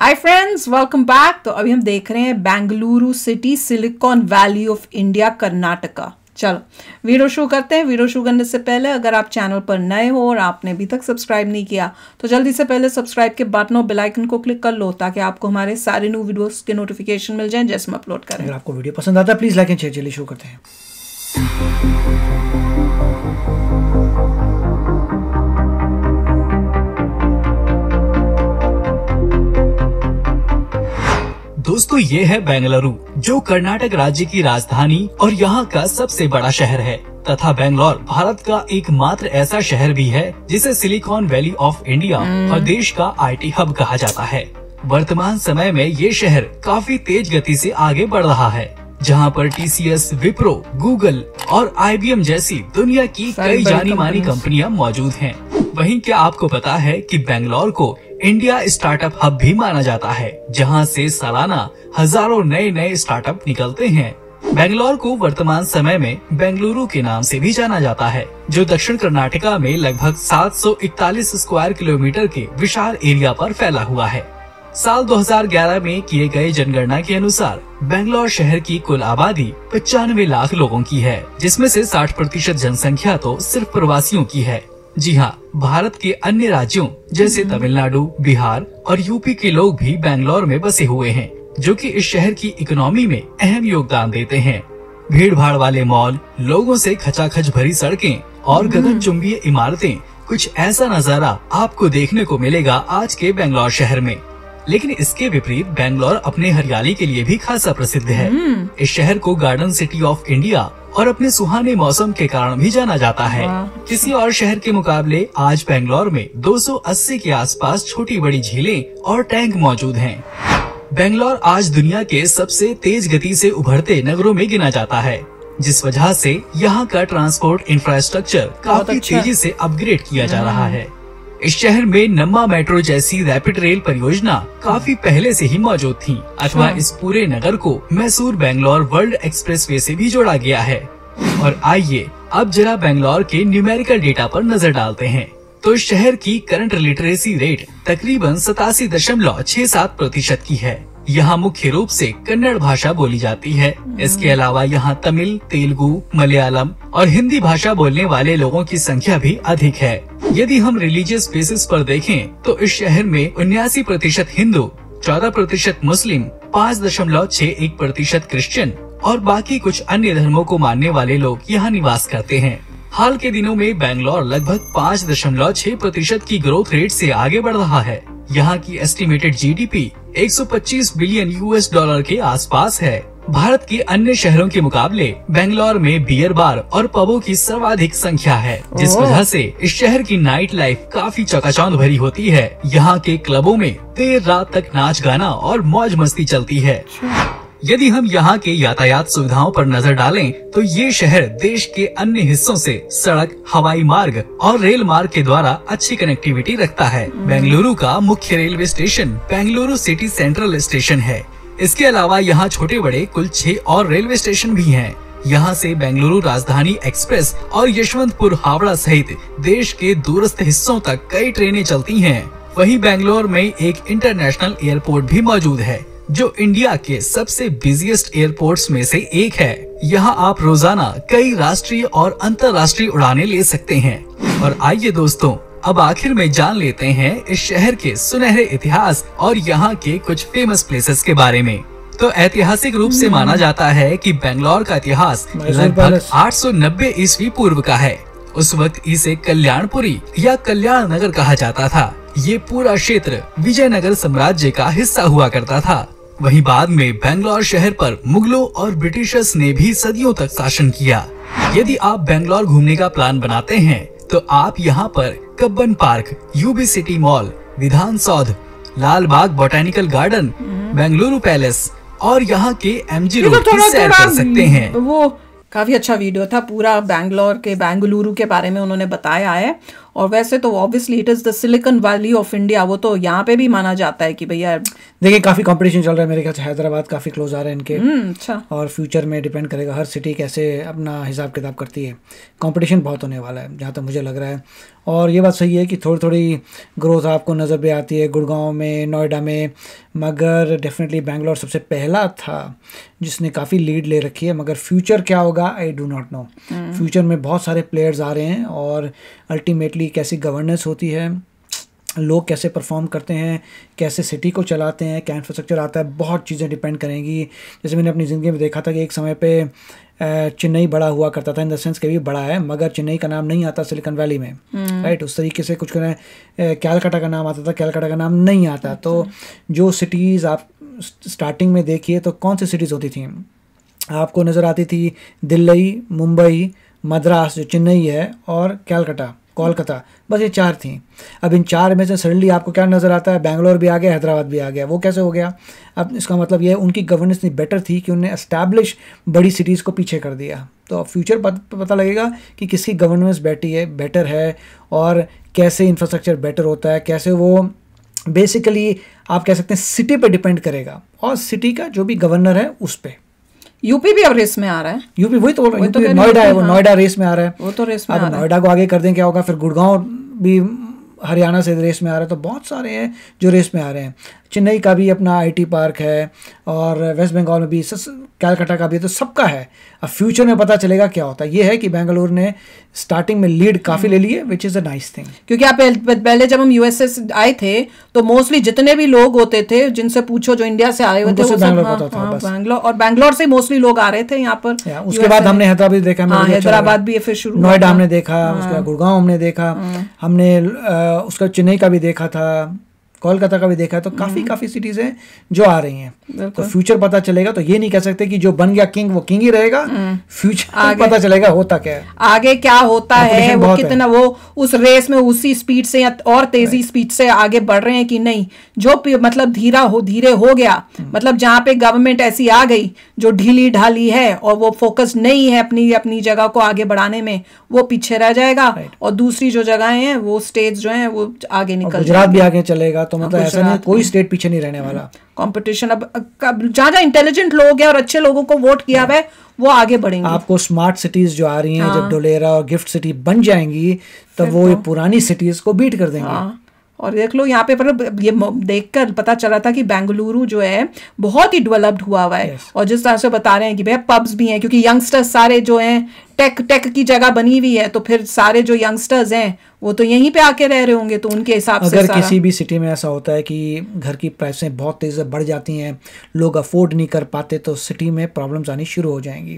Hi friends, welcome back. तो अभी हम देख रहे हैं Bengaluru city, silicon valley of India, Karnataka. चलो वीडियो शुरू करते हैं। वीडियो शुरू करने से पहले अगर आप चैनल पर नए हो और आपने अभी तक सब्सक्राइब नहीं किया तो जल्दी से पहले सब्सक्राइब के बटन और बेल आइकन को क्लिक कर लो ताकि आपको हमारे सारे न्यू वीडियोस के नोटिफिकेशन मिल जाएं जैसे हम अपलोड करें। अगर आपको वीडियो पसंद आता है प्लीज लाइक एंड शेयर। चलिए शुरू करते हैं। दोस्तों, ये है बेंगलुरु, जो कर्नाटक राज्य की राजधानी और यहाँ का सबसे बड़ा शहर है तथा बेंगलोर भारत का एकमात्र ऐसा शहर भी है जिसे सिलिकॉन वैली ऑफ इंडिया और देश का आईटी हब कहा जाता है। वर्तमान समय में ये शहर काफी तेज गति से आगे बढ़ रहा है, जहाँ पर TCS, विप्रो, गूगल और IBM जैसी दुनिया की कई जानी मानी कंपनियां मौजूद हैं। वहीं क्या आपको पता है कि बेंगलोर को इंडिया स्टार्टअप हब भी माना जाता है, जहां से सालाना हजारों नए स्टार्टअप निकलते हैं। बेंगलोर को वर्तमान समय में बेंगलुरु के नाम से भी जाना जाता है, जो दक्षिण कर्नाटका में लगभग 741 स्क्वायर किलोमीटर के विशाल एरिया पर फैला हुआ है। साल 2011 में किए गए जनगणना के अनुसार बेंगलोर शहर की कुल आबादी 95 लाख लोगों की है, जिसमें से 60% जनसंख्या तो सिर्फ प्रवासियों की है। जी हाँ, भारत के अन्य राज्यों जैसे तमिलनाडु, बिहार और यूपी के लोग भी बेंगलोर में बसे हुए हैं, जो कि इस शहर की इकोनॉमी में अहम योगदान देते हैं। भीड़ भाड़ वाले मॉल, लोगों से खचाखच भरी सड़कें और गगनचुंबी इमारतें, कुछ ऐसा नजारा आपको देखने को मिलेगा आज के बेंगलोर शहर में। लेकिन इसके विपरीत बेंगलोर अपने हरियाली के लिए भी खासा प्रसिद्ध है। इस शहर को गार्डन सिटी ऑफ इंडिया और अपने सुहाने मौसम के कारण भी जाना जाता है। किसी और शहर के मुकाबले आज बेंगलोर में 280 के आसपास छोटी बड़ी झीलें और टैंक मौजूद हैं। बेंगलोर आज दुनिया के सबसे तेज गति से उभरते नगरों में गिना जाता है, जिस वजह से यहाँ का ट्रांसपोर्ट इंफ्रास्ट्रक्चर काफी तेजी से अपग्रेड किया जा रहा है। इस शहर में नम्मा मेट्रो जैसी रैपिड रेल परियोजना काफी पहले से ही मौजूद थी, अथवा इस पूरे नगर को मैसूर बेंगलोर वर्ल्ड एक्सप्रेसवे से भी जोड़ा गया है। और आइए अब जरा बेंगलोर के न्यूमेरिकल डेटा पर नजर डालते हैं। तो शहर की करंट लिटरेसी रेट तकरीबन 87.67% की है। यहाँ मुख्य रूप से कन्नड़ भाषा बोली जाती है। इसके अलावा यहाँ तमिल, तेलुगु, मलयालम और हिंदी भाषा बोलने वाले लोगों की संख्या भी अधिक है। यदि हम रिलीजियस बेसिस पर देखें तो इस शहर में 79% हिंदू, 14% मुस्लिम, 5.61% क्रिश्चियन और बाकी कुछ अन्य धर्मों को मानने वाले लोग यहाँ निवास करते हैं। हाल के दिनों में बेंगलोर लगभग 5.6% की ग्रोथ रेट से आगे बढ़ रहा है। यहाँ की एस्टिमेटेड GDP 125 बिलियन $US के आसपास है। भारत के अन्य शहरों के मुकाबले बेंगलोर में बियर बार और पबों की सर्वाधिक संख्या है, जिस वजह से इस शहर की नाइट लाइफ काफी चकाचौंध भरी होती है। यहाँ के क्लबों में देर रात तक नाच गाना और मौज मस्ती चलती है। यदि हम यहाँ के यातायात सुविधाओं पर नजर डालें तो ये शहर देश के अन्य हिस्सों से सड़क, हवाई मार्ग और रेल मार्ग के द्वारा अच्छी कनेक्टिविटी रखता है। बेंगलुरु का मुख्य railway station Bengaluru city central station है। इसके अलावा यहाँ छोटे बड़े कुल 6 और रेलवे स्टेशन भी हैं। यहाँ से बेंगलुरु राजधानी एक्सप्रेस और यशवंतपुर हावड़ा सहित देश के दूरस्थ हिस्सों तक कई ट्रेनें चलती हैं। वहीं बेंगलोर में एक इंटरनेशनल एयरपोर्ट भी मौजूद है, जो इंडिया के सबसे बिजिएस्ट एयरपोर्ट्स में से एक है। यहाँ आप रोजाना कई राष्ट्रीय और अंतर्राष्ट्रीय उड़ानें ले सकते हैं। और आइए दोस्तों, अब आखिर में जान लेते हैं इस शहर के सुनहरे इतिहास और यहाँ के कुछ फेमस प्लेसेस के बारे में। तो ऐतिहासिक रूप से माना जाता है कि बेंगलोर का इतिहास लगभग 890 ईस्वी पूर्व का है। उस वक्त इसे कल्याणपुरी या कल्याण नगर कहा जाता था। ये पूरा क्षेत्र विजयनगर साम्राज्य का हिस्सा हुआ करता था। वहीं बाद में बेंगलोर शहर पर मुगलों और ब्रिटिशर्स ने भी सदियों तक शासन किया। यदि आप बेंगलोर घूमने का प्लान बनाते हैं तो आप यहाँ पर Cubbon park, UB city mall, विधान सौध, लाल बाग बोटेनिकल गार्डन, बेंगलुरु पैलेस और यहाँ के MG रोड की सैर कर सकते हैं। वो काफी अच्छा वीडियो था, पूरा बेंगलुरु के बारे में उन्होंने बताया है। और वैसे तो obviously it is the silicon valley of India, वो तो यहाँ पे भी माना जाता है कि भैया। देखिए काफ़ी कंपटीशन चल रहा है मेरे ख्याल से, हैदराबाद काफ़ी क्लोज आ रहे हैं इनके। अच्छा। और फ्यूचर में डिपेंड करेगा हर सिटी कैसे अपना हिसाब किताब करती है, कंपटीशन बहुत होने वाला है जहाँ तक मुझे लग रहा है। और ये बात सही है कि थोड़ी थोड़ी ग्रोथ आपको नज़र भी आती है गुड़गांव में, नोएडा में, मगर डेफिनेटली बेंगलोर सबसे पहला था जिसने काफ़ी लीड ले रखी है। मगर फ्यूचर क्या होगा I do not know. Future में बहुत सारे प्लेयर्स आ रहे हैं और अल्टीमेटली कैसी गवर्नेंस होती है, लोग कैसे परफॉर्म करते हैं, कैसे सिटी को चलाते हैं, क्या इंफ्रास्ट्रक्चर आता है, बहुत चीज़ें डिपेंड करेंगी। जैसे मैंने अपनी ज़िंदगी में देखा था कि एक समय पे चेन्नई बड़ा हुआ करता था, इन द सेंस के भी बड़ा है, मगर चेन्नई का नाम नहीं आता सिलिकॉन वैली में, राइट। उस तरीके से कुछ कैलकाटा का नाम आता था, कैलकाटा का नाम नहीं आता। तो जो सिटीज़ आप स्टार्टिंग में देखिए तो कौन सी सिटीज़ होती थी आपको नज़र आती थी? दिल्ली, मुंबई, मद्रास जो चेन्नई है, और कोलकाता, बस ये 4 थी। अब इन 4 में से सडनली आपको क्या नज़र आता है? बेंगलोर भी आ गया, हैदराबाद भी आ गया। वो कैसे हो गया? अब इसका मतलब ये है उनकी गवर्नेंस इतनी बेटर थी कि उन्होंने एस्टैब्लिश बड़ी सिटीज़ को पीछे कर दिया। तो फ्यूचर पता लगेगा कि किसकी गवर्नेंस बेटर है और कैसे इंफ्रास्ट्रक्चर बेटर होता है, कैसे वो बेसिकली आप कह सकते हैं सिटी पे डिपेंड करेगा और सिटी का जो भी गवर्नर है उस पर। यूपी भी अब रेस में आ रहा है। यूपी वही तो बोल रहा हूँ, यूपी नोएडा है, वो नोएडा रेस में आ रहा है। वो तो रेस में आ रहा है। नोएडा को आगे कर दें क्या होगा? फिर गुड़गांव भी हरियाणा से रेस में आ रहा है। तो बहुत सारे हैं जो रेस में आ रहे हैं। चेन्नई का भी अपना आईटी पार्क है और वेस्ट बंगाल में भी, कैलकाटा का भी, तो सबका है। अब फ्यूचर में पता चलेगा क्या होता है। ये है कि बेंगलुरु ने स्टार्टिंग में लीड काफ़ी ले ली है, which is a nice thing. क्योंकि आप पहले जब हम यूएसए से आए थे तो मोस्टली जितने भी लोग होते थे, जिनसे पूछो जो इंडिया से आए हुए थे, बैंगलोर, और बैंगलोर से मोस्टली लोग आ रहे थे यहाँ पर। उसके बाद हमने हैदराबाद देखा, हैदराबाद भी फिर शुरू, नोएडा हमने देखा, उसके बाद गुड़गांव हमने देखा, हमने उसका चेन्नई का भी देखा था, कोलकाता का भी देखा है। तो काफ़ी सिटीज़ हैं जो आ रही हैं। तो फ्यूचर पता चलेगा। तो ये नहीं कह सकते कि जो बन गया किंग वो किंग ही रहेगा। फ्यूचर पता चलेगा होता क्या है, आगे क्या होता है, वो कितना वो उस रेस में उसी स्पीड से या और तेजी स्पीड से आगे बढ़ रहे हैं कि नहीं। जो मतलब धीरे हो गया, मतलब जहाँ पे गवर्नमेंट ऐसी आ गई जो ढीली ढाली है और वो फोकस नहीं है अपनी जगह को आगे बढ़ाने में, वो पीछे रह जाएगा। और दूसरी जो जगह हैं वो स्टेट्स जो हैं वो आगे निकल, गुजरात भी आगे चलेगा। तो मतलब ऐसा नहीं, कोई स्टेट पीछे नहीं रहने वाला। कंपटीशन अब जहाँ इंटेलिजेंट लोग हैं और अच्छे लोगों को वोट किया हुआ है वो आगे बढ़ेंगे। आपको स्मार्ट सिटीज जो आ रही हैं, जब डोलेरा और गिफ्ट सिटी बन जाएंगी तब वो ये पुरानी सिटीज को बीट कर देंगे। और देख लो यहाँ पे पर ये देखकर पता चला था कि बेंगलुरु जो है बहुत ही डेवलप्ड हुआ है। और जिस तरह से बता रहे हैं कि भैया पब्स भी हैं, क्योंकि यंगस्टर्स सारे जो हैं टेक की जगह बनी हुई है, तो फिर सारे जो यंगस्टर्स हैं वो तो यहीं पे आके रह रहे होंगे। तो उनके हिसाब से अगर किसी भी सिटी में ऐसा होता है कि घर की प्राइसें बहुत तेजी से बढ़ जाती हैं, लोग अफोर्ड नहीं कर पाते, तो सिटी में प्रॉब्लम्स आनी शुरू हो जाएंगी।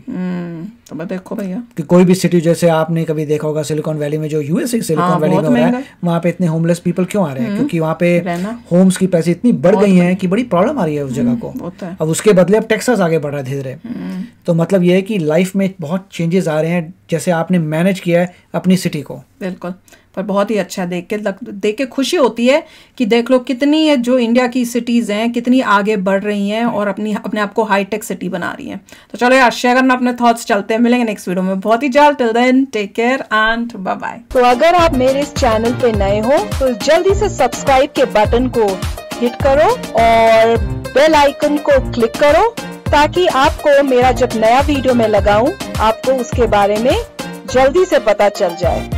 तो मैं देखो भैया कि कोई भी सिटी, जैसे आपने कभी देखा होगा सिलिकॉन वैली में, जो यूएसए सिलिकॉन वैली में हो रहा है, वहाँ पे इतने होमलेस पीपल क्यों आ रहे हैं? क्योंकि वहाँ पे होम्स की प्राइस इतनी बढ़ गई हैं कि बड़ी प्रॉब्लम आ रही है उस जगह को। अब उसके बदले अब टेक्सास आगे बढ़ रहा है धीरे धीरे। तो मतलब ये है कि लाइफ में बहुत चेंजेस आ रहे हैं, जैसे आपने मैनेज किया है अपनी सिटी को। बिल्कुल, पर बहुत ही अच्छा देख के खुशी होती है कि देख लो कितनी जो इंडिया की सिटीज़ हैं कितनी आगे बढ़ रही हैं और अपने आप को हाईटेक सिटी बना रही हैं। तो चलो यार, शेयर करना अपने थॉट्स। चलते हैं, मिलेंगे नेक्स्ट वीडियो में बहुत ही जल्द। Till then take care and bye bye. तो अगर आप मेरे इस चैनल पे नए हो तो जल्दी से सब्सक्राइब के बटन को हिट करो और बेल आइकन को क्लिक करो, ताकि आपको मेरा जब नया वीडियो मैं लगाऊं आपको उसके बारे में जल्दी से पता चल जाए।